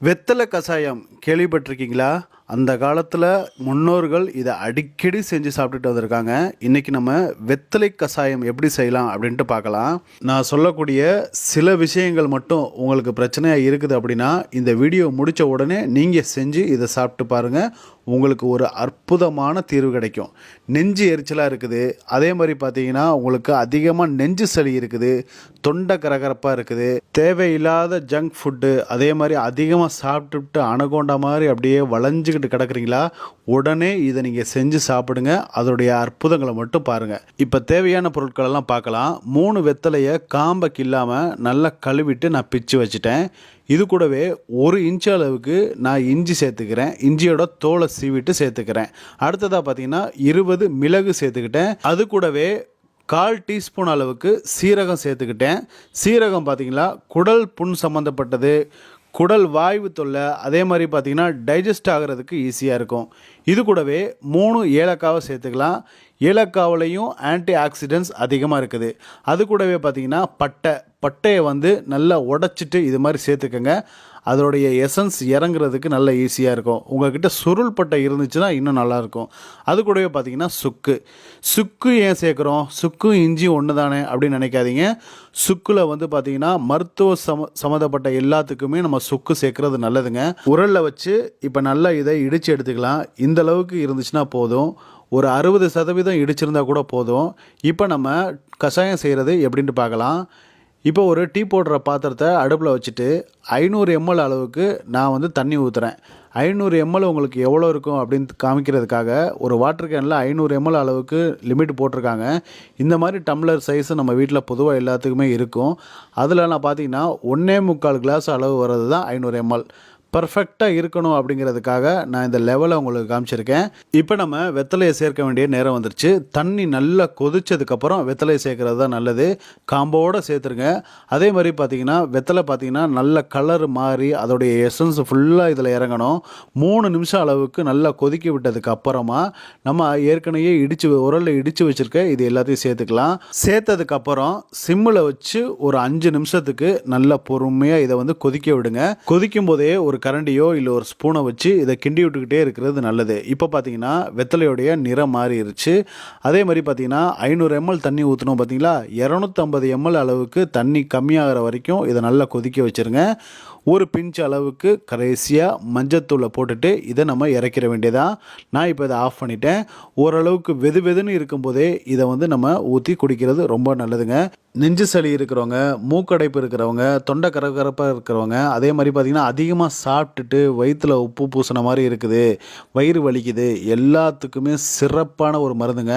வெத்தலை கஷாயம் கேள்விப்பட்டிருக்கீங்களா? அந்த காலத்தில் முன்னோர்கள் இதை அடிக்கடி செஞ்சு சாப்பிட்டுட்டு வந்திருக்காங்க. இன்றைக்கி நம்ம வெத்தலை கஷாயம் எப்படி செய்யலாம் அப்படின்ட்டு பார்க்கலாம். நான் சொல்லக்கூடிய சில விஷயங்கள் மட்டும் உங்களுக்கு பிரச்சனையாக இருக்குது அப்படின்னா இந்த வீடியோ முடித்த உடனே நீங்கள் செஞ்சு இதை சாப்பிட்டு பாருங்கள். உங்களுக்கு ஒரு அற்புதமான தீர்வு கிடைக்கும். நெஞ்சு எரிச்சலாக இருக்குது, அதே மாதிரி பார்த்தீங்கன்னா உங்களுக்கு அதிகமாக நெஞ்சு சளி இருக்குது, தொண்டை கரகரப்பாக இருக்குது, தேவையில்லாத ஜங்க் ஃபுட்டு, அதே மாதிரி அதிகமாக சாப்பிட்டுட்டு அனகோண்டா மாதிரி அப்படியே வளைஞ்சிக்கிட்டு கிடக்குறீங்களா, உடனே இதை நீங்கள் செஞ்சு சாப்பிடுங்க. அதோடைய அற்புதங்களை மட்டும் பாருங்கள். இப்போ தேவையான பொருட்களெல்லாம் பார்க்கலாம். 3 வெத்தலையை காம்பை கில்லாமல் நல்லா கழுவிட்டு நான் பிச்சு வச்சுட்டேன். இது கூடவே 1 இன்ச்சு அளவுக்கு நான் இஞ்சி சேர்த்துக்கிறேன். இஞ்சியோட தோலை சீவிட்டு சேர்த்துக்கிறேன். அடுத்ததாக பார்த்தீங்கன்னா 20 மிளகு சேர்த்துக்கிட்டேன். அது கூடவே 1/4 டீஸ்பூன் அளவுக்கு சீரகம் சேர்த்துக்கிட்டேன். சீரகம் பார்த்தீங்கன்னா குடல் புண் சம்மந்தப்பட்டது, குடல் வாய்வு தொல்லை, அதே மாதிரி பார்த்திங்கன்னா டைஜஸ்ட் ஆகிறதுக்கு ஈஸியாக இருக்கும். இது கூடவே 3 ஏலக்காவை சேர்த்துக்கலாம். ஏலக்காவிலையும் ஆன்டி ஆக்சிடென்ட்ஸ் அதிகமாக இருக்குது. அது கூடவே பார்த்திங்கன்னா பட்டையை நல்லா உடச்சிட்டு இது மாதிரி சேர்த்துக்கங்க. அதோடைய எசன்ஸ் இறங்குறதுக்கு நல்ல ஈஸியாக இருக்கும். உங்கள்கிட்ட சுருள் பட்டை இருந்துச்சுன்னா இன்னும் நல்லாயிருக்கும். அது கூடவே பார்த்திங்கன்னா சுக்கு ஏன் சேர்க்குறோம்? சுக்கும் இஞ்சி ஒன்று தானே அப்படின்னு நினைக்காதீங்க. சுக்கில் பார்த்திங்கன்னா மருத்துவ சம்மந்தப்பட்ட எல்லாத்துக்குமே நம்ம சுக்கு சேர்க்குறது நல்லதுங்க. உரலில் வச்சு இப்போ நல்லா இதை இடித்து எடுத்துக்கலாம். இந்த அளவுக்கு இருந்துச்சுன்னா போதும். ஒரு 60% இடிச்சிருந்தா கூட போதும். இப்போ நம்ம கஷாயம் செய்கிறது எப்படின்ட்டு பார்க்கலாம். இப்போ ஒரு டீ போடுற பாத்திரத்தை அடுப்பில் வச்சுட்டு 500 ml அளவுக்கு நான் தண்ணி ஊற்றுறேன். 500 ml உங்களுக்கு எவ்வளோ இருக்கும் அப்படின்னு காமிக்கிறதுக்காக ஒரு வாட்டர் கேனில் 500 ml அளவுக்கு லிமிட் போட்டிருக்காங்க. இந்த மாதிரி டம்ளர் சைஸு நம்ம வீட்டில் பொதுவாக எல்லாத்துக்குமே இருக்கும். அதில் நான் பார்த்தீங்கன்னா 1.25 கிளாஸ் அளவு வர்றது தான் 500 ml. பர்ஃபெக்டாக இருக்கணும் அப்படிங்கிறதுக்காக நான் இந்த லெவலை உங்களுக்கு காமிச்சிருக்கேன். இப்போ நம்ம வெத்தலையை சேர்க்க வேண்டிய நேரம் வந்துருச்சு. தண்ணி நல்லா கொதிச்சதுக்கப்புறம் வெத்தலையை சேர்க்குறது தான் நல்லது. காம்போடு சேர்த்துருங்க. அதே மாதிரி வெத்தலை நல்ல கலர் மாறி அதோடைய எசன்ஸ் ஃபுல்லாக இதில் இறங்கணும். 3 நிமிஷம் அளவுக்கு நல்லா கொதிக்க விட்டதுக்கு அப்புறமா நம்ம ஏற்கனவே உரலில் இடித்து வச்சுருக்க இது எல்லாத்தையும் சேர்த்துக்கலாம். சேர்த்ததுக்கப்புறம் சிம்மில் வச்சு ஒரு 5 நிமிஷத்துக்கு நல்லா பொறுமையாக இதை கொதிக்க விடுங்க. கொதிக்கும் போதே ஒரு கரண்டியோ இல்லை ஒரு ஸ்பூனை வச்சு இதை கிண்டி விட்டுக்கிட்டே இருக்கிறது நல்லது. இப்போ பார்த்தீங்கன்னா வெத்தலையோடைய நிறம் மாறிடுச்சு. அதே மாதிரி 500 ml தண்ணி ஊற்றணும். 250 ml அளவுக்கு தண்ணி கம்மியாகிற வரைக்கும் இதை நல்லா கொதிக்க வச்சுருங்க. ஒரு பிஞ்ச் அளவுக்கு கடைசியாக மஞ்சத்தூளை போட்டுட்டு இதை நம்ம இறக்கிற வேண்டியதான். நான் இப்போ இதை ஆஃப் பண்ணிட்டேன். ஓரளவுக்கு வெதுன்னு இருக்கும்போதே இதை நம்ம ஊற்றி குடிக்கிறது ரொம்ப நல்லதுங்க. நெஞ்சு சளி இருக்கிறவங்க, மூக்கடைப்பு இருக்கிறவங்க, தொண்டை கரகரப்பாக இருக்கிறவங்க, அதே மாதிரி அதிகமாக சாப்பிட்டுட்டு வயிற்றில் உப்பு பூசின மாதிரி இருக்குது, வயிறு வலிக்குது, எல்லாத்துக்குமே சிறப்பான ஒரு மருந்துங்க.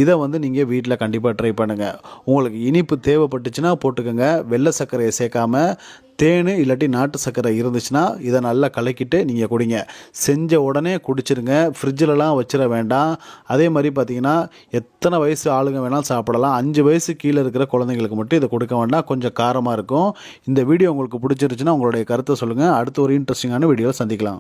இதை நீங்கள் வீட்டில் கண்டிப்பாக ட்ரை பண்ணுங்கள். உங்களுக்கு இனிப்பு தேவைப்பட்டுச்சுன்னா போட்டுக்கோங்க. வெள்ளை சர்க்கரையை சேர்க்காம தேன் இல்லாட்டி நாட்டு சர்க்கரை இருந்துச்சுன்னா இதை நல்லா கலக்கிட்டு நீங்கள் குடிங்க. செஞ்ச உடனே குடிச்சிருங்க. ஃப்ரிட்ஜிலலாம் வச்சிட வேண்டாம். அதே மாதிரி எத்தனை வயசு ஆளுங்க வேணாலும் சாப்பிடலாம். 5 வயசு கீழே இருக்கிற குழந்தைங்களுக்கு மட்டும் இதை கொடுக்க வேண்டாம். கொஞ்சம் காரமாக இருக்கும். இந்த வீடியோ உங்களுக்கு பிடிச்சிருச்சுன்னா உங்களுடைய கருத்தை சொல்லுங்கள். அடுத்த ஒரு இன்ட்ரெஸ்டிங்கான வீடியோவில் சந்திக்கலாம்.